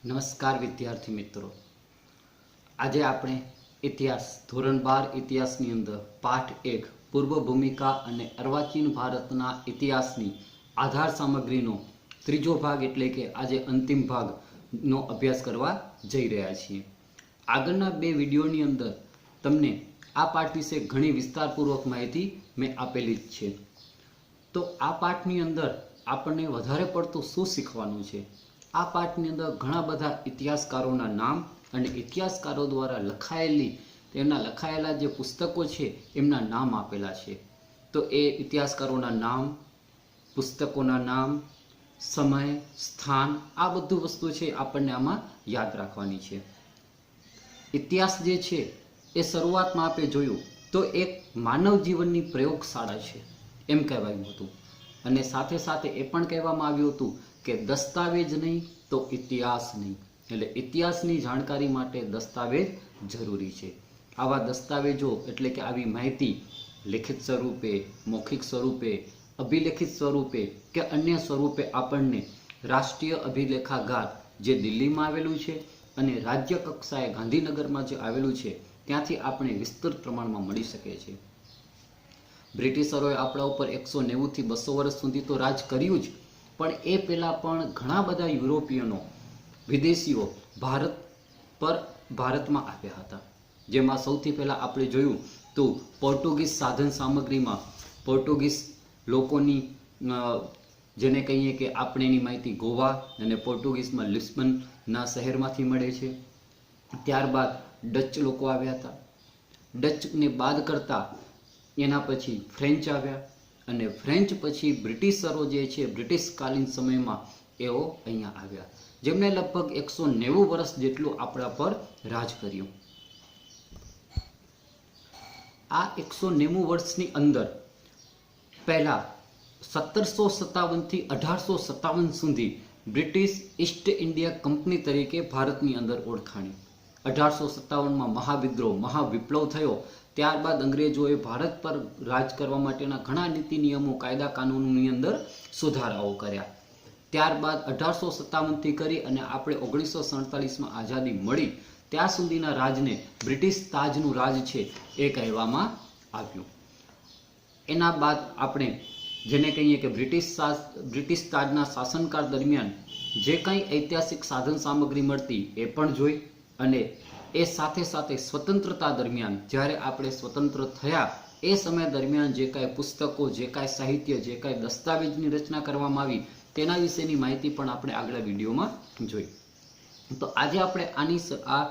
નમસ્કાર વિદ્યાર્થી મિત્રો, આજે આપણે ઇતિહાસ ધોરણ 12 ઇતિહાસની અંદર પાઠ 1 પૂર્વ ભૂમિકા અને અર્વાચીન ભારતના ઇતિહાસની આધાર સામગ્રીનો ત્રીજો ભાગ એટલે કે આજે અંતિમ ભાગનો અભ્યાસ કરવા જઈ રહ્યા છીએ। આગળના બે વિડીયોની અંદર તમને આ પાઠ વિશે ઘણી વિસ્તારપૂર્વક માહિતી મેં આપેલી જ છે। તો આ પાઠની અંદર આપણને વધારે પડતું શું શીખવાનું છે? આ પાઠની અંદર ઘણા બધા ઇતિહાસકારોના નામ અને ઇતિહાસકારો દ્વારા લખાયેલા જે પુસ્તકો છે એમના નામ આપેલા છે। તો એ ઇતિહાસકારોના નામ, પુસ્તકોના નામ, સમય, સ્થાન, આ બધું વસ્તુ છે આપણને આમાં યાદ રાખવાની છે। ઇતિહાસ જે છે એ શરૂઆતમાં આપણે જોયું તો એક માનવ જીવનની પ્રયોગશાળા છે એમ કહેવાયું હતું, અને સાથે સાથે એ પણ કહેવામાં આવ્યું હતું કે દસ્તાવેજ નહીં તો ઇતિહાસ નહીં, એટલે ઇતિહાસની જાણકારી માટે દસ્તાવેજ જરૂરી છે। આવા દસ્તાવેજો એટલે કે આવી માહિતી લિખિત સ્વરૂપે, મૌખિક સ્વરૂપે, અભિલેખિત સ્વરૂપે કે અન્ય સ્વરૂપે આપણને રાષ્ટ્રીય અભિલેખાગાર જે દિલ્હીમાં આવેલું છે અને રાજ્ય કક્ષાએ ગાંધીનગરમાં જે આવેલું છે ત્યાંથી આપણે વિસ્તૃત પ્રમાણમાં મળી શકે છે। બ્રિટિશરોએ આપણા ઉપર 190 થી 200 વર્ષ સુધી તો રાજ કર્યું જ, પણ એ પહેલાં પણ ઘણા બધા યુરોપિયનો, વિદેશીઓ ભારતમાં આવ્યા હતા। જેમાં સૌથી પહેલાં આપણે જોયું તો પોર્ટુગીઝ સાધન સામગ્રીમાં પોર્ટુગીઝ લોકોની જેને કહીએ કે આપણે એની માહિતી ગોવા અને પોર્ટુગીઝમાં લિસ્બનના શહેરમાંથી મળે છે। ત્યારબાદ ડચ લોકો આવ્યા હતા। ડચને બાદ કરતાં એના પછી ફ્રેન્ચ આવ્યા, અને ફ્રેન્ચ પછી બ્રિટિશરો જે છે બ્રિટિશકાલીન સમયમાં એઓ અહીંયા આવ્યા, જેમણે લગભગ 190 વર્ષ જેટલું આપણા પર રાજ કર્યું। આ 190 વર્ષની અંદર પહેલા 1757 થી 1857 સુધી બ્રિટિશ ઈસ્ટ ઇન્ડિયા કંપની તરીકે ભારતની અંદર ઓળખાણી। 1857માં મહાવિદ્રોહ, મહાવિપ્લવ થયો। ત્યારબાદ અંગ્રેજોએ ભારત પર રાજ કરવા માટેના ઘણા નીતિ નિયમો, કાયદા કાનૂનની અંદર સુધારાઓ કર્યા। ત્યારબાદ 1857 થી કરી અને આપણે 1947માં આઝાદી મળી ત્યાં સુધીના રાજને બ્રિટિશ તાજનું રાજ છે એ કહેવામાં આવ્યું। એના બાદ આપણે જેને કહીએ કે બ્રિટિશ તાજના શાસનકાળ દરમિયાન જે કંઈ ઐતિહાસિક સાધન સામગ્રી મળતી એ પણ જોઈ, અને એ સાથે સાથે સ્વતંત્રતા દરમિયાન જ્યારે આપણે સ્વતંત્ર થયા એ સમય દરમિયાન જે કાંઈ પુસ્તકો, જે કાંઈ સાહિત્ય, જે કાંઈ દસ્તાવેજની રચના કરવામાં આવી તેના વિશેની માહિતી પણ આપણે આગલા વિડીયોમાં જોઈ। તો આજે આપણે આ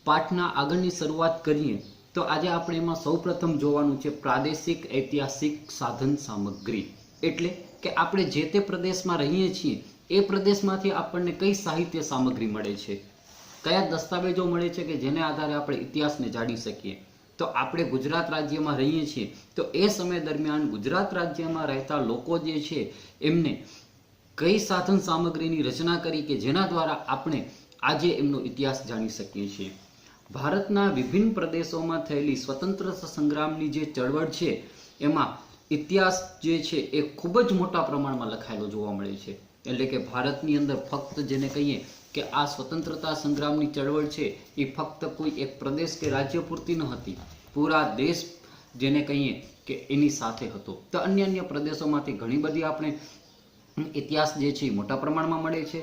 પાઠના આગળની શરૂઆત કરીએ તો આજે આપણે એમાં સૌપ્રથમ જોવાનું છે પ્રાદેશિક ઐતિહાસિક સાધન સામગ્રી, એટલે કે આપણે જે તે પ્રદેશમાં રહીએ છીએ એ પ્રદેશમાંથી આપણને કઈ સાહિત્ય સામગ્રી મળે છે, કયા દસ્તાવેજો મળે છે કે જેને આધારે આપણે ઇતિહાસને જાણી શકીએ। તો આપણે ગુજરાત રાજ્યમાં રહીએ છીએ તો એ સમય દરમિયાન ગુજરાત રાજ્યમાં રહેતા લોકો જે છે એમને કઈ સાધન સામગ્રીની રચના કરી કે જેના દ્વારા આપણે આજે એમનો ઇતિહાસ જાણી શકીએ છીએ। ભારતના વિભિન્ન પ્રદેશોમાં થયેલી સ્વતંત્રતા સંગ્રામની જે ચળવળ છે એમાં ઇતિહાસ જે છે એ ખૂબ જ મોટા પ્રમાણમાં લખાયેલો જોવા મળે છે। એટલે કે ભારતની અંદર ફક્ત જેને કહીએ કે આ સ્વતંત્રતા સંગ્રામની ચળવળ છે એ ફક્ત કોઈ એક પ્રદેશ કે રાજ્ય પૂરતી ન હતી, પૂરા દેશ જેને કહીએ કે એની સાથે હતો। તો અન્ય પ્રદેશોમાંથી ઘણી બધી આપણે ઇતિહાસ જે છે મોટા પ્રમાણમાં મળે છે।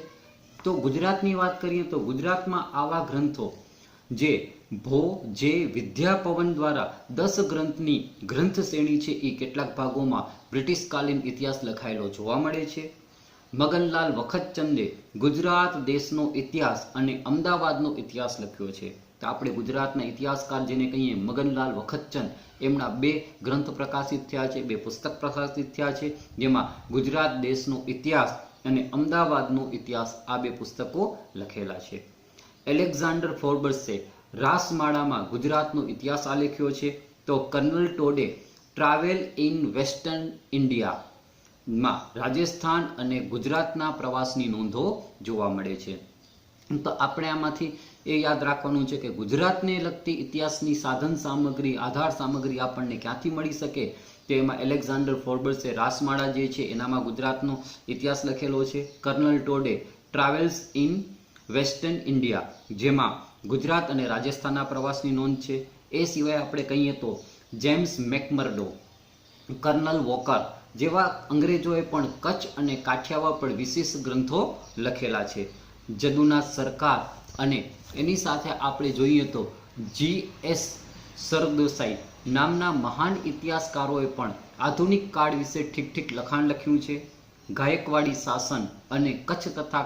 તો ગુજરાતની વાત કરીએ તો ગુજરાતમાં આવા ગ્રંથો જે વિદ્યાપવન દ્વારા 10 ગ્રંથની ગ્રંથ શ્રેણી છે એ કેટલાક ભાગોમાં બ્રિટિશકાલીન ઇતિહાસ લખાયેલો જોવા મળે છે। મગનલાલ વખતચંદે ગુજરાત દેશનો ઇતિહાસ અને અમદાવાદનો ઇતિહાસ લખ્યો છે। તો આપણે ગુજરાતના ઇતિહાસકાર જેને કહીએ મગનલાલ વખતચંદ, એમના 2 ગ્રંથ પ્રકાશિત થયા છે, 2 પુસ્તક પ્રકાશિત થયા છે, જેમાં ગુજરાત દેશનો ઇતિહાસ અને અમદાવાદનો ઇતિહાસ આ 2 પુસ્તકો લખેલા છે। એલેક્ઝાન્ડર ફોર્બસે રાસમાળામાં ગુજરાતનો ઇતિહાસ આલેખ્યો છે। તો કર્નલ ટોડે ટ્રાવેલ ઇન વેસ્ટર્ન ઇન્ડિયામાં રાજસ્થાન અને ગુજરાતના પ્રવાસની નોંધો જોવા મળે છે। તો આપણે આમાંથી એ યાદ રાખવાનું છે કે ગુજરાતને લગતી ઇતિહાસની સાધન સામગ્રી, આધાર સામગ્રી આપણને ક્યાંથી મળી શકે? તો એમાં એલેક્ઝાન્ડર ફોર્બસે રાસમાળા જે છે એનામાં ગુજરાતનો ઇતિહાસ લખેલો છે। કર્નલ ટોડે ટ્રાવેલ્સ ઇન વેસ્ટર્ન ઇન્ડિયા, જેમાં ગુજરાત અને રાજસ્થાનના પ્રવાસની નોંધ છે. એ સિવાય આપણે કહીએ તો જેમ્સ મેકમર્ડો, કર્નલ વોકર જેવા અંગ્રેજોએ પણ કચ્છ અને કાઠિયાવાડ પર વિશેષ ગ્રંથો લખેલા છે. જદુના સરકાર અને એની સાથે આપણે જોઈએ તો G.S. સરદેસાઈ નામના મહાન ઇતિહાસકારોએ પણ આધુનિક કાળ વિશે ઠીક ઠીક લખાણ લખ્યું છે. ગાયકવાડી શાસન અને કચ્છ તથા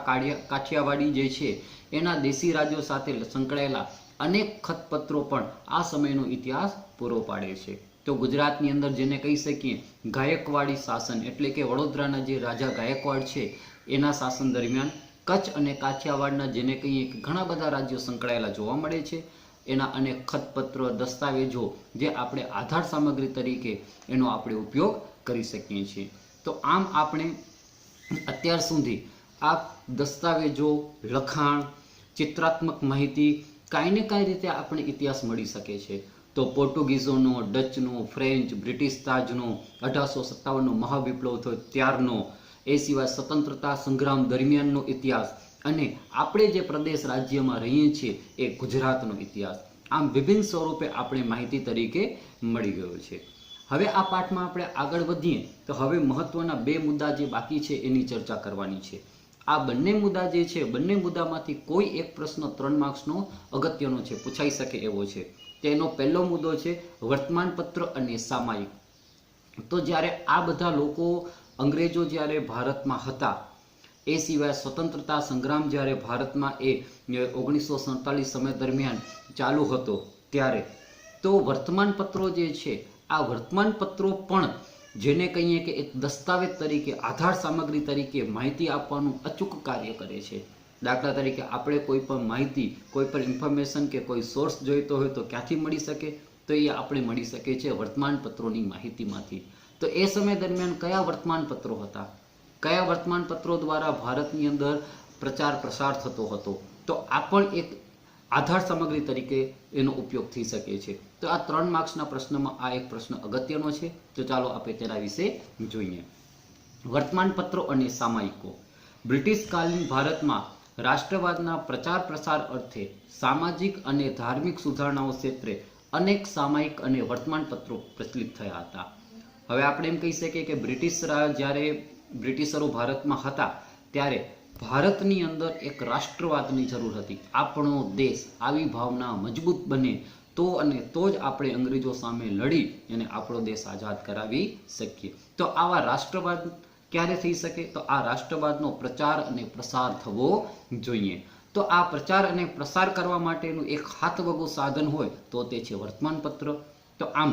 કાઠિયાવાડી જે છે એના દેશી રાજ્યો સાથે સંકળાયેલા અનેક ખતપત્રો પણ આ સમયનો ઇતિહાસ પૂરો પાડે છે. તો ગુજરાતની અંદર જેને કહી શકીએ ગાયકવાડી શાસન એટલે કે વડોદરાના જે રાજા ગાયકવાડ છે એના શાસન દરમિયાન કચ્છ અને કાઠિયાવાડના જેને કહીએ કે ઘણા બધા રાજ્યો સંકળાયેલા જોવા મળે છે. એના અનેક ખતપત્રો, દસ્તાવેજો જે આપણે આધાર સામગ્રી તરીકે એનો આપણે ઉપયોગ કરી શકીએ છીએ. તો આમ આપણે અત્યાર સુધી આ દસ્તાવેજો, લખાણ, ચિત્રાત્મક માહિતી કાંઈ ને કાંઈ રીતે આપણે ઇતિહાસ મળી શકે છે. તો પોર્ટુગીઝોનો, ડચનો, ફ્રેન્ચ, બ્રિટિશ તાજનો, 1857નો મહાવિપ્લવ થયો ત્યારનો, એ સિવાય સ્વતંત્રતા સંગ્રામ દરમિયાનનો ઇતિહાસ અને આપણે જે પ્રદેશ રાજ્યમાં રહીએ છીએ એ ગુજરાતનો ઇતિહાસ, આમ વિભિન્ન સ્વરૂપે આપણે માહિતી તરીકે મળી ગયો છે. હવે આ પાઠમાં આપણે આગળ વધીએ તો હવે મહત્વના 2 મુદ્દા જે બાકી છે એની ચર્ચા કરવાની છે. આ બંને મુદ્દા જે છે, બંને મુદ્દામાંથી કોઈ એક પ્રશ્ન 3 માર્ક્સનો અગત્યનો છે, પૂછાઈ શકે એવો છે. તેનો પહેલો મુદ્દો છે વર્તમાનપત્ર અને સામાયિક. તો જ્યારે આ બધા લોકો અંગ્રેજો જ્યારે ભારતમાં હતા, એ સિવાય સ્વતંત્રતા સંગ્રામ જ્યારે ભારતમાં એ 1947 સમય દરમિયાન ચાલુ હતો ત્યારે તો વર્તમાનપત્રો જે છે આ વર્તમાનપત્રો પણ જેને કહીએ કે એક દસ્તાવેજ તરીકે, આધાર સામગ્રી તરીકે માહિતી આપવાનું અચૂક કાર્ય કરે છે. દાખલા તરીકે આપણે કોઈ પણ માહિતી, કોઈ પણ ઇન્ફોર્મેશન કે કોઈ સોર્સ જોઈતો હોય તો ક્યાંથી મળી શકે? તો એ આપણે મળી શકે છે વર્તમાનપત્રોની માહિતીમાંથી. તો એ સમય દરમિયાન કયા વર્તમાનપત્રો હતા, કયા વર્તમાનપત્રો દ્વારા ભારતની અંદર પ્રચાર પ્રસાર થતો હતો, તો આ પણ એક આધાર સામગ્રી તરીકે એનો ઉપયોગ થઈ શકે છે. તો આ 3 માર્ક્સના પ્રશ્નમાં આ એક પ્રશ્ન અગત્યનો છે. તો ચાલો આપણે તેના વિશે જોઈએ. વર્તમાનપત્રો અને સામાયિકો. બ્રિટિશ કાલીન ભારતમાં રાષ્ટ્રવાદના પ્રચાર પ્રસાર અર્થે સામાજિક અને ધાર્મિક સુધારણાઓ ક્ષેત્રે અનેક સામાયિક અને વર્તમાનપત્રો પ્રચલિત થયા હતા. હવે આપણે એમ કહી શકીએ કે જ્યારે બ્રિટિશરો ભારતમાં હતા ત્યારે ભારતની અંદર એક રાષ્ટ્રવાદની જરૂર હતી. આપણો દેશ આવી ભાવના મજબૂત બને તો જ આપણે અંગ્રેજો સામે લડી અને આપણો દેશ આઝાદ કરાવી શકીએ. તો આવા રાષ્ટ્રવાદ ક્યારે થઈ શકે? તો આ રાષ્ટ્રવાદનો પ્રચાર અને પ્રસાર થવો જોઈએ. તો આ પ્રચાર અને પ્રસાર કરવા માટેનું એક હાથવગું સાધન હોય તો તે છે વર્તમાનપત્ર. તો આમ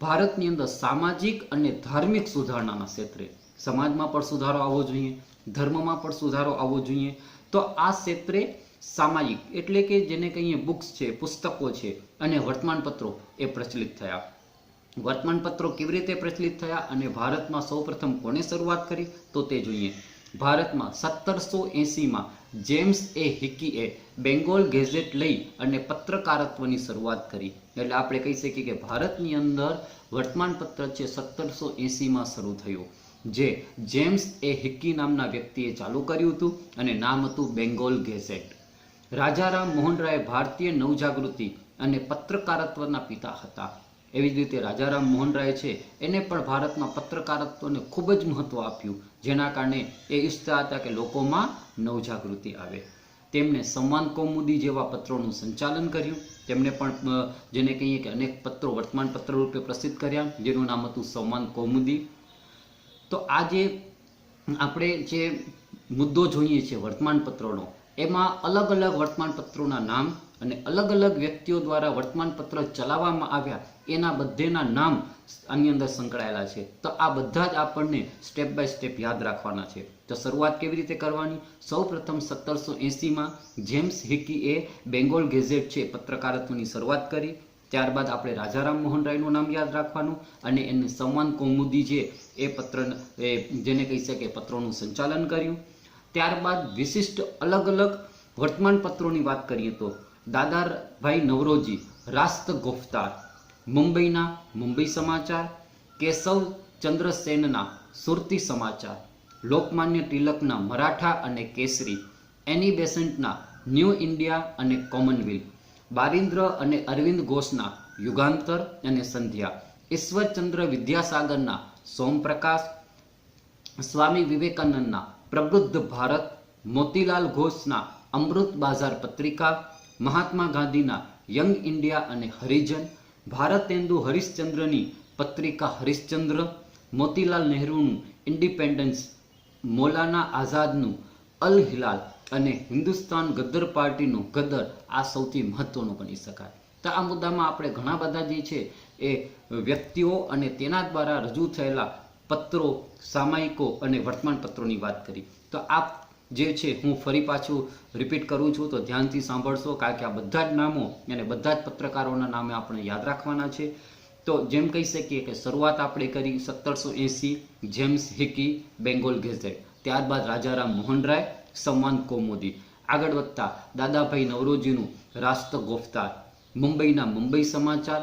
ભારતની અંદર સામાજિક અને ધાર્મિક સુધારણાના ક્ષેત્રે સમાજમાં પણ સુધારો આવવો જોઈએ, ધર્મમાં પણ સુધારો આવવો જોઈએ. તો આ ક્ષેત્રે સામાયિક એટલે કે જેને કહીએ બુક્સ છે, પુસ્તકો છે અને વર્તમાનપત્રો એ પ્રચલિત થયા. વર્તમાનપત્રો કેવી રીતે પ્રચલિત થયા અને ભારતમાં સૌપ્રથમ કોણે શરૂઆત કરી તો તે જોઈએ. ભારતમાં 1780માં જેમ્સ એ હિકીએ બેંગોલ ગેઝેટ લઈ અને પત્રકારત્વની શરૂઆત કરી. એટલે આપણે કહી શકીએ કે ભારતની અંદર વર્તમાનપત્ર છે 1780માં શરૂ થયું, જે જેમ્સ એ હિકી નામના વ્યક્તિએ ચાલુ કર્યું હતું અને નામ હતું બેંગોલ ગેઝેટ. રાજારામ મોહન રાય ભારતીય નવજાગૃતિ અને પત્રકારત્વના પિતા હતા. એવી જ રીતે રાજારામ મોહન રાય છે એને પણ ભારતમાં પત્રકારત્વને ખૂબ જ મહત્વ આપ્યું, જેના કારણે એ ઈચ્છતા હતા કે લોકોમાં નવજાગૃતિ આવે. તેમણે સંવાદ કૌમુદી જેવા પત્રોનું સંચાલન કર્યું. તેમણે પણ જેને કહીએ કે અનેક પત્રો વર્તમાનપત્ર રૂપે પ્રસિદ્ધ કર્યા, જેનું નામ હતું સંવાદ કૌમુદી. તો આ જે આપણે જે મુદ્દો જોઈએ છે વર્તમાનપત્રોનો, એમાં અલગ અલગ વર્તમાનપત્રોના નામ અને અલગ અલગ વ્યક્તિઓ દ્વારા વર્તમાનપત્ર ચલાવવામાં આવ્યા એના બધેના નામ આની અંદર સંકળાયેલા છે. તો આ બધા જ આપણને સ્ટેપ બાય સ્ટેપ યાદ રાખવાના છે. તો શરૂઆત કેવી રીતે કરવાની? સૌપ્રથમ 1780માં જેમ્સ હિકીએ બેંગોલ ગેઝેટ છે પત્રકારત્વની શરૂઆત કરી. ત્યારબાદ આપણે રાજારામ મોહન રાયનું નામ યાદ રાખવાનું અને એને સંવાદ કૌમુદી છે એ જેને કહી શકે પત્રોનું સંચાલન કર્યું. ત્યારબાદ વિશિષ્ટ અલગ અલગ વર્તમાનપત્રોની વાત કરીએ તો દાદાભાઈ નવરોજી રાસ્ત ગોફતાર, મુંબઈના મુંબઈ સમાચાર, કેશવ ચંદ્ર સેનના સુરતી સમાચાર, લોકમાન્ય તિલકના મરાઠા અને કેસરી, એની બેસન્ટના ન્યૂ ઇન્ડિયા અને કોમનવેલ્થ, બારિન્દ્ર અને અરવિંદ ઘોષના યુગાંતર અને સંધ્યા, ઈશ્વરચંદ્ર વિદ્યાસાગરના સોમપ્રકાશ, સ્વામી વિવેકાનંદના પ્રબુદ્ધ ભારત, મોતીલાલ ઘોષના અમૃત બાજાર પત્રિકા, મહાત્મા ગાંધીના યંગ ઇન્ડિયા અને હરિજન, ભારતેન્દુ હરિશ્ચંદ્રની પત્રિકા હરિશ્ચંદ્ર, મોતીલાલ નહેરુનું ઇન્ડિપેન્ડન્સ, મૌલાના આઝાદનું અલ હિલાલ અને હિન્દુસ્તાન ગદર પાર્ટીનું ગદર આ સૌથી મહત્વનું ગણી શકાય. તો આ મુદ્દામાં આપણે ઘણા બધા જે છે એ વ્યક્તિઓ અને તેના દ્વારા રજૂ થયેલા પત્રો, સામાયિકો અને વર્તમાન પત્રોની વાત કરી. તો આ જે છે હું ફરી પાછું રિપીટ કરું છું, તો ધ્યાનથી સાંભળશો, કારણ કે આ બધા જ નામો અને બધા જ પત્રકારોના નામે આપણે યાદ રાખવાના છે. તો જેમ કહી શકીએ કે શરૂઆત આપણે કરી 1780 જેમ્સ હિકી, બેંગોલ ગેઝેટ, ત્યારબાદ રાજારામ મોહન રાય, સંવાદ કૌમુદી, આગળ વધતા દાદાભાઈ નવરોજીનું રાષ્ટ્ર ગોફતાર, મુંબઈના મુંબઈ સમાચાર,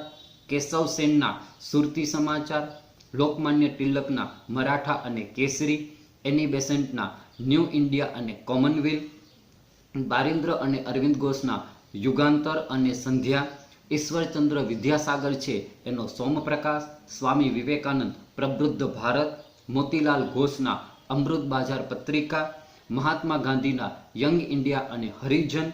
કેશવ સેનના સુરતી સમાચાર, લોકમાન્ય તિલકના મરાઠા અને કેસરી, એની બેસન્ટના ન્યૂ ઇન્ડિયા અને કોમનવેલ્થ, બારિન્દ્ર અને અરવિંદ ઘોષના યુગાંતર અને સંધ્યા, ઈશ્વરચંદ્ર વિદ્યાસાગર છે એનો સોમપ્રકાશ, સ્વામી વિવેકાનંદ પ્રબુદ્ધ ભારત, મોતીલાલ ઘોષના અમૃત બાજાર પત્રિકા, મહાત્મા ગાંધીના યંગ ઇન્ડિયા અને હરિજન,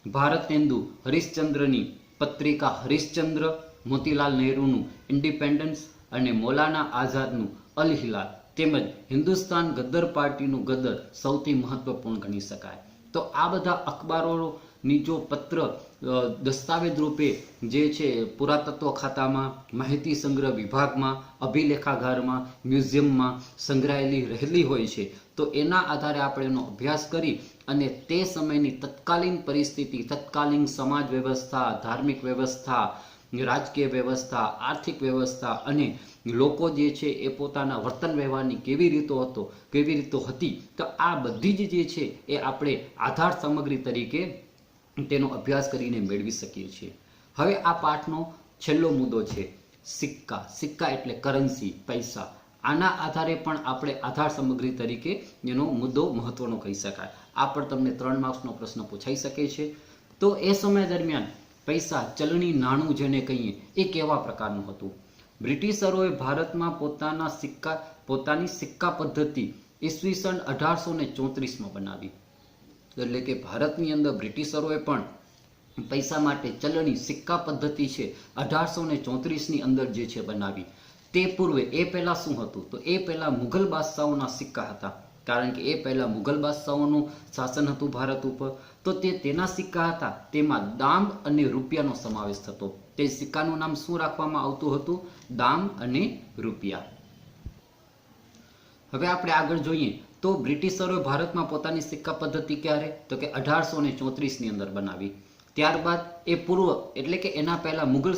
ભારતેન્દુ હરિશ્ચંદ્રની પત્રિકા હરિશ્ચંદ્ર, મોતીલાલ નહેરુનું ઇન્ડિપેન્ડન્સ અને મૌલાના આઝાદનું અલ હિલાલ, તેમજ હિન્દુસ્તાન ગદર પાર્ટીનું ગદર સૌથી મહત્વપૂર્ણ ગણી શકાય. તો આ બધા અખબારોની જો પત્ર દસ્તાવેજ રૂપે જે છે પુરાતત્વ ખાતામાં, માહિતી સંગ્રહ વિભાગમાં, અભિલેખાગારમાં, મ્યુઝિયમમાં સંગ્રહાયેલી રહેલી હોય છે, તો એના આધારે આપણે એનો અભ્યાસ કરી અને તે સમયની તત્કાલીન પરિસ્થિતિ, તત્કાલીન સમાજ વ્યવસ્થા, ધાર્મિક વ્યવસ્થા, રાજકીય વ્યવસ્થા, આર્થિક વ્યવસ્થા અને લોકો જે છે એ પોતાના વર્તન વ્યવહારની કેવી રીતો હતી, તો આ બધી જ જે છે એ આપણે આધાર સામગ્રી તરીકે તેનો અભ્યાસ કરીને મેળવી શકીએ છીએ. હવે આ પાઠનો છેલ્લો મુદ્દો છે સિક્કા. સિક્કા એટલે કરન્સી, પૈસા. આના આધારે પણ આપણે આધાર સામગ્રી તરીકે એનો મુદ્દો મહત્વનો કહી શકાય. આ પણ તમને 3 માર્ક્સનો પ્રશ્ન પૂછાઈ શકે છે. તો એ સમય દરમિયાન પૈસા, ચલણી નાણું જેને કહીએ, એ કેવા પ્રકારનું હતું? બ્રિટિશરોએ ભારતમાં પોતાની સિક્કા પદ્ધતિ ઈસવીસન 1834માં બનાવી. એટલે કે ભારતની અંદર બ્રિટિશરોએ પણ પૈસા માટે ચલણી સિક્કા પદ્ધતિ છે 1834ની અંદર જે છે બનાવી. તે પૂર્વે એ પહેલા શું હતું? તો એ પહેલા મુઘલ બાદશાહોના સિક્કા હતા, કારણ કે એ પહેલા મુઘલ બાદશાહોનું શાસન હતું ભારત ઉપર. તો તેના સિક્કા હતા, તેમાં દામ અને રૂપિયાનો સમાવેશ થતો. તે સિક્કાનું નામ શું રાખવામાં આવતું હતું? દામ અને રૂપિયા. હવે આપણે આગળ જોઈએ તો બ્રિટિશરોએ ભારતમાં પોતાની સિક્કા પદ્ધતિ ક્યારે? તો કે 1834ની અંદર બનાવી. ત્યારબાદ એ પૂર્વ એટલે કે એના પહેલા મુઘલ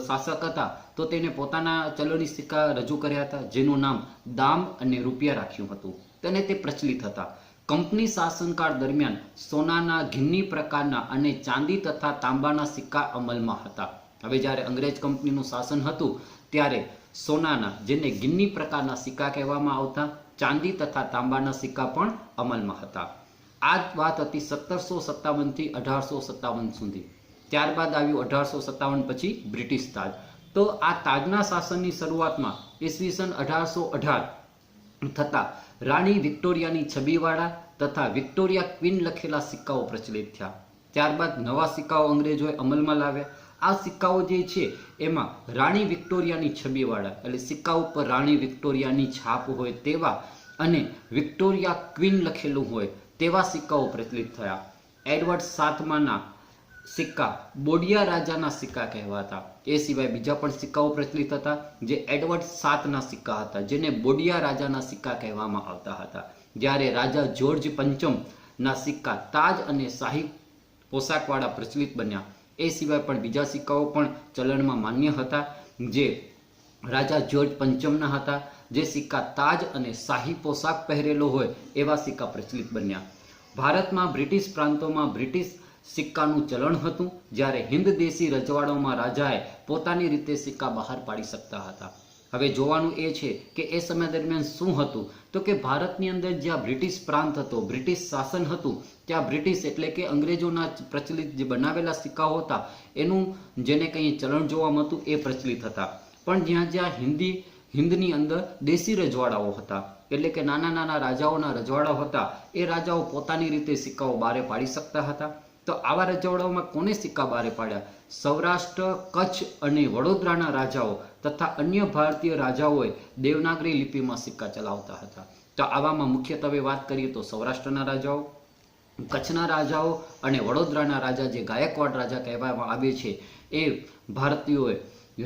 શાસક હતા, તો તેને પોતાના ચલણી સિક્કા રજૂ કર્યા હતા, જેનું નામ દામ અને રૂપિયા રાખ્યું હતું, અને તે પ્રચલિત હતા. કંપની શાસનકાળ દરમિયાન સોનાના, ઘીની પ્રકારના અને ચાંદી તથા તાંબાના સિક્કા અમલમાં હતા. હવે જ્યારે અંગ્રેજ કંપનીનું શાસન હતું ત્યારે સોનાના, જેને ગિન્ની પ્રકારના સિક્કા કહેવામાં આવતા, ચાંદી તથા તાંબાના સિક્કા પણ અમલમાં હતા. આ વાત હતી 1757થી 1857 સુધી. ત્યારબાદ આવ્યું 1857 પછી બ્રિટિશ તાજ. તો આ તાજના શાસનની શરૂઆતમાં ઈસવીસન 1818 થતા રાણી વિક્ટોરિયાની છબીવાળા તથા વિક્ટોરિયા ક્વીન લખેલા સિક્કાઓ પ્રચલિત થયા. ત્યારબાદ નવા સિક્કાઓ અંગ્રેજોએ અમલમાં લાવ્યા. આ સિક્કાઓ જે છે એમાં રાણી વિક્ટોરિયાની છબીવાળા, એટલે સિક્કા ઉપર રાણી વિક્ટોરિયાની છાપ હોય તેવા અને વિક્ટોરિયા ક્વીન લખેલું હોય તેવા સિક્કાઓ પ્રચલિત થયા. એડવર્ડ સાતમાના સિક્કા બોડિયા રાજાના સિક્કા કહેવાતા. એ સિવાય બીજા પણ સિક્કાઓ પ્રચલિત હતા, જે એડવર્ડ સાતના સિક્કા હતા, જેને બોડિયા રાજાના સિક્કા કહેવામાં આવતા હતા. જ્યારે રાજા જ્યોર્જ પંચમના સિક્કા તાજ અને શાહી પોશાકવાળા પ્રચલિત બન્યા. એ સિવાય પણ બીજા સિક્કાઓ પણ ચલણમાં માન્ય હતા, જે રાજા જ્યોર્જ પંચમના હતા, જે સિક્કા તાજ અને શાહી પોશાક પહેરેલો હોય એવા સિક્કા પ્રચલિત બન્યા. ભારતમાં બ્રિટિશ પ્રાંતોમાં બ્રિટિશ સિક્કાનું ચલણ હતું, જ્યારે હિન્દ દેશી રજવાડાઓમાં રાજાએ પોતાની રીતે સિક્કા બહાર પાડી શકતા હતા. હવે જોવાનું એ છે કે એ સમય દરમિયાન શું હતું, તો કે ભારતની અંદર જ્યાં બ્રિટિશ પ્રાંત હતો, બ્રિટિશ શાસન હતું, ત્યાં બ્રિટિશ એટલે કે અંગ્રેજોના પ્રચલિત જે બનાવેલા સિક્કાઓ હતા એનું જેને કંઈ ચલણ જોવા મળતું એ પ્રચલિત હતા. પણ જ્યાં જ્યાં હિન્દની અંદર દેશી રજવાડાઓ હતા, એટલે કે નાના નાના રાજાઓના રજવાડાઓ હતા, એ રાજાઓ પોતાની રીતે સિક્કાઓ બારે પાડી શકતા હતા. તો આવા રજવાડાઓમાં કોને સિક્કા બારે પાડ્યા? સૌરાષ્ટ્ર, કચ્છ અને વડોદરાના રાજાઓ તથા અન્ય ભારતીય રાજાઓએ દેવનાગરી લિપિમાં સિક્કા ચલાવતા હતા. તો આવામાં મુખ્યત્વે વાત કરીએ તો સૌરાષ્ટ્રના રાજાઓ, કચ્છના રાજાઓ અને વડોદરાના રાજા જે ગાયકવાડ રાજા કહેવામાં આવે છે, એ ભારતીયોએ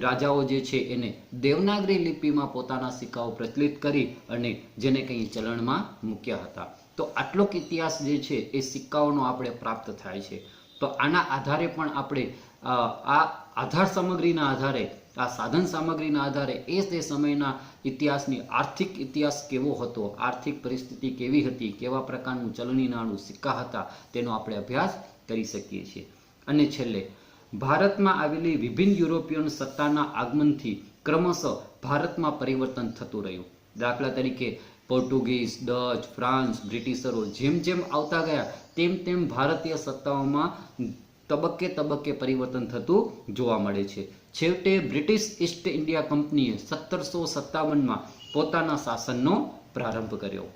રાજાઓ જે છે એને દેવનાગરી લિપિમાં પોતાના સિક્કાઓ પ્રચલિત કરી અને જેને કંઈ ચલણમાં મૂક્યા હતા. તો આટલો ઇતિહાસ જે છે એ સિક્કાઓનો આપણે પ્રાપ્ત થાય છે. તો આના આધારે પણ આપણે આ આધાર સામગ્રીના આધારે, આ સાધન સામગ્રીના આધારે એ તે સમયના ઇતિહાસની આર્થિક ઇતિહાસ કેવો હતો, આર્થિક પરિસ્થિતિ કેવી હતી, કેવા પ્રકારનું ચલણી નાણું સિક્કા હતા, તેનો આપણે અભ્યાસ કરી શકીએ છીએ. અને છેલ્લે ભારતમાં આવેલી વિભિન્ન યુરોપિયન સત્તાના આગમનથી ક્રમશઃ ભારતમાં પરિવર્તન થતું રહ્યું. દાખલા તરીકે પોર્ટુગીઝ, ડચ, ફ્રાન્સ, બ્રિટિશરો જેમ જેમ આવતા ગયા તેમ તેમ ભારતીય સત્તાઓમાં તબક્કે તબક્કે પરિવર્તન થતું જોવા મળે છે. છેવટે બ્રિટિશ ઈસ્ટ ઇન્ડિયા કંપનીએ 1757માં પોતાના શાસનનો પ્રારંભ કર્યો,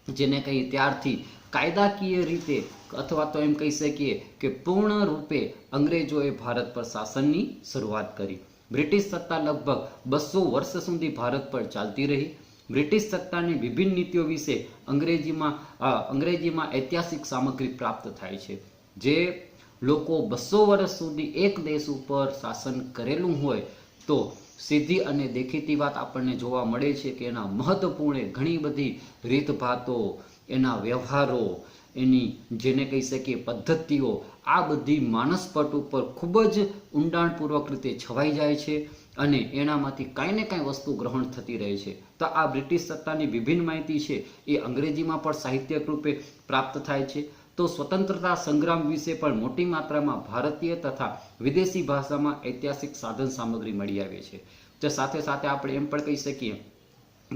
જેને કહી ત્યારથી કાયદાકીય રીતે અથવા તો એમ કહી શકીએ કે પૂર્ણ રૂપે અંગ્રેજોએ ભારત પર શાસનની શરૂઆત કરી. બ્રિટિશ સત્તા લગભગ 200 વર્ષ સુધી ભારત પર ચાલતી રહી. બ્રિટિશ સત્તાની વિભિન્ન નીતિઓ વિશે અંગ્રેજીમાં ઐતિહાસિક સામગ્રી પ્રાપ્ત થાય છે. જે લોકો 200 વર્ષ સુધી એક દેશ ઉપર શાસન કરેલું હોય તો સીધી અને દેખીતી વાત આપણને જોવા મળે છે કે એના મહત્વપૂર્ણ ઘણી બધી રીતભાતો, એના વ્યવહારો, એની જેને કહી શકીએ પદ્ધતિઓ, આ બધી માનસપટ ઉપર ખૂબ જ ઊંડાણપૂર્વક રીતે છવાઈ જાય છે અને એનામાંથી કાંઈ ને કાંઈ વસ્તુ ગ્રહણ થતી રહે છે. તો આ બ્રિટિશ સત્તાની વિભિન્ન માહિતી છે એ અંગ્રેજીમાં પણ સાહિત્યિક રૂપે પ્રાપ્ત થાય છે. તો સ્વતંત્રતા સંગ્રામ વિશે પણ મોટી માત્રામાં ભારતીય તથા વિદેશી ભાષામાં ઐતિહાસિક સાધન સામગ્રી મળી આવે છે. તો સાથે સાથે આપણે એમ પણ કહી શકીએ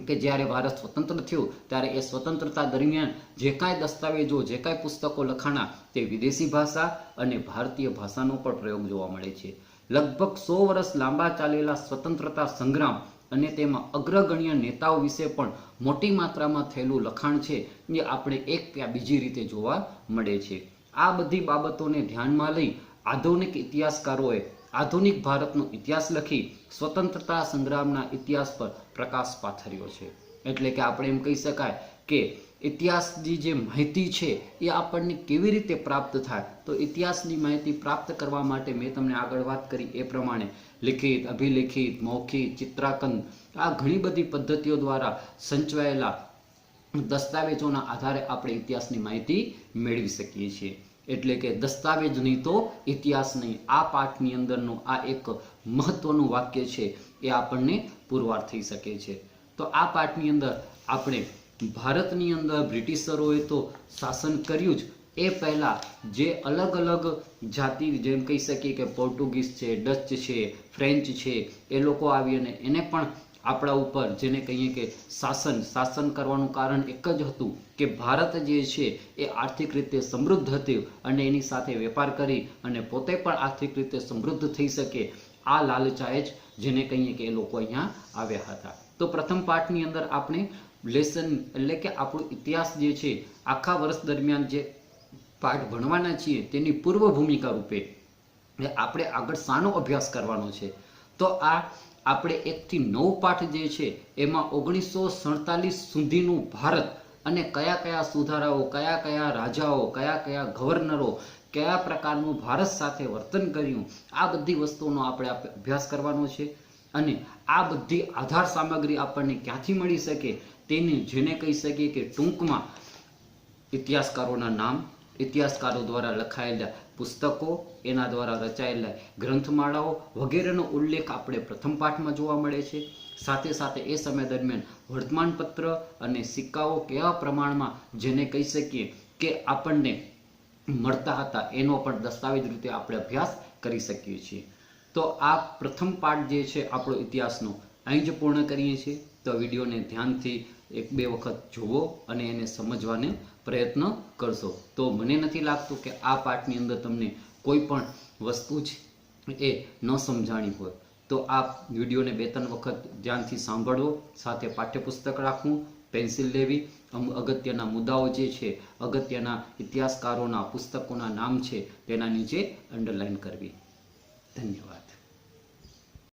કે જ્યારે ભારત સ્વતંત્ર થયું ત્યારે એ સ્વતંત્રતા દરમિયાન જે કાંઈ દસ્તાવેજો, જે કાંઈ પુસ્તકો લખાણા તે વિદેશી ભાષા અને ભારતીય ભાષાનો પણ પ્રયોગ જોવા મળે છે. લગભગ 100 વર્ષ લાંબા ચાલેલા સ્વતંત્રતા સંગ્રામ અને તેમાં અગ્રગણ્ય નેતાઓ વિશે પણ મોટી માત્રામાં થયેલું લખાણ છે એ આપણે એક કે બીજી રીતે જોવા મળે છે. આ બધી બાબતોને ધ્યાનમાં લઈ આધુનિક ઇતિહાસકારોએ આધુનિક ભારતનો ઇતિહાસ લખી સ્વતંત્રતા સંગ્રામના ઇતિહાસ પર પ્રકાશ પાથર્યો છે. એટલે કે આપણે એમ કહી શકાય કે ઇતિહાસની જે માહિતી છે એ આપણને કેવી રીતે પ્રાપ્ત થાય, તો ઇતિહાસની માહિતી પ્રાપ્ત કરવા માટે મેં તમને આગળ વાત કરી એ પ્રમાણે લિખિત, અભિલિખિત, મૌખિક, ચિત્રાંકન, આ ઘણી બધી પદ્ધતિઓ દ્વારા સંચવાયેલા દસ્તાવેજોના આધારે આપણે ઇતિહાસની માહિતી મેળવી શકીએ છીએ. એટલે કે દસ્તાવેજ નહીં તો ઇતિહાસ નહીં, આ પાઠની અંદરનું આ એક મહત્વનું વાક્ય છે એ આપણને પુરવાર થઈ શકે છે. તો આ પાઠની અંદર આપણે ભારતની અંદર બ્રિટિશરોએ તો શાસન કર્યું જ, એ પહેલાં જે અલગ અલગ જાતિ, જેમ કહી શકીએ કે પોર્ટુગીઝ છે, ડચ છે, ફ્રેન્ચ છે, એ લોકો આવી અને એને પણ આપણા ઉપર જેને કહીએ કે શાસન કરવાનું કારણ એક જ હતું કે ભારત જે છે એ આર્થિક રીતે સમૃદ્ધ હતું અને એની સાથે વેપાર કરી અને પોતે પણ આર્થિક રીતે સમૃદ્ધ થઈ શકે, આ લાલચાએ જ જેને કહીએ કે એ લોકો અહીંયા આવ્યા હતા. તો પ્રથમ પાઠની અંદર આપણે લેસન એટલે કે આપણો ઇતિહાસ જે છે આખા વર્ષ દરમિયાન જે પાઠ ભણવાના છીએ તેની પૂર્વ ભૂમિકા રૂપે આપણે આગળ શાનો અભ્યાસ કરવાનો છે. તો આ આપણે 1 થી 9 પાઠ જે છે એમાં 1947 સુધીનું ભારત અને કયા કયા સુધારાઓ, કયા કયા રાજાઓ, કયા કયા ગવર્નરો, કયા પ્રકારનું ભારત સાથે વર્તન કર્યું, આ બધી વસ્તુઓનો આપણે અભ્યાસ કરવાનો છે. અને આ બધી આધાર સામગ્રી આપણને ક્યાંથી મળી શકે તેની જેને કહી શકીએ કે ટૂંકમાં ઇતિહાસકારોના નામ, ઇતિહાસકારો દ્વારા લખાયેલા પુસ્તકો, એના દ્વારા રચાયેલા ગ્રંથમાળાઓ વગેરેનો ઉલ્લેખ આપણે પ્રથમ પાઠમાં જોવા મળે છે. સાથે સાથે એ સમય દરમિયાન વર્તમાનપત્ર અને સિક્કાઓ કેવા પ્રમાણમાં જેને કહી શકીએ કે આપણને મળતા હતા એનો પણ દસ્તાવેજ રીતે આપણે અભ્યાસ કરી શકીએ છીએ. તો આ પ્રથમ પાઠ જે છે આપણો ઇતિહાસનો અહીં જ પૂર્ણ કરીએ છીએ. તો વિડીયોને ધ્યાનથી 1-2 વખત જુઓ અને એને સમજવાને પ્રયત્ન કરશો. તો મને નથી લાગતું કે આ પાઠની અંદર તમને કોઈ પણ વસ્તુ છે એ ન સમજાણી હોય. તો આ વિડીયોને 2-3 વખત ધ્યાનથી સાંભળવો, સાથે પાઠ્યપુસ્તક રાખવું, પેન્સિલ લેવી, અગત્યના મુદ્દાઓ જે છે, અગત્યના ઇતિહાસકારોના પુસ્તકોના નામ છે તેના નીચે અંડરલાઈન કરવી. ધન્યવાદ.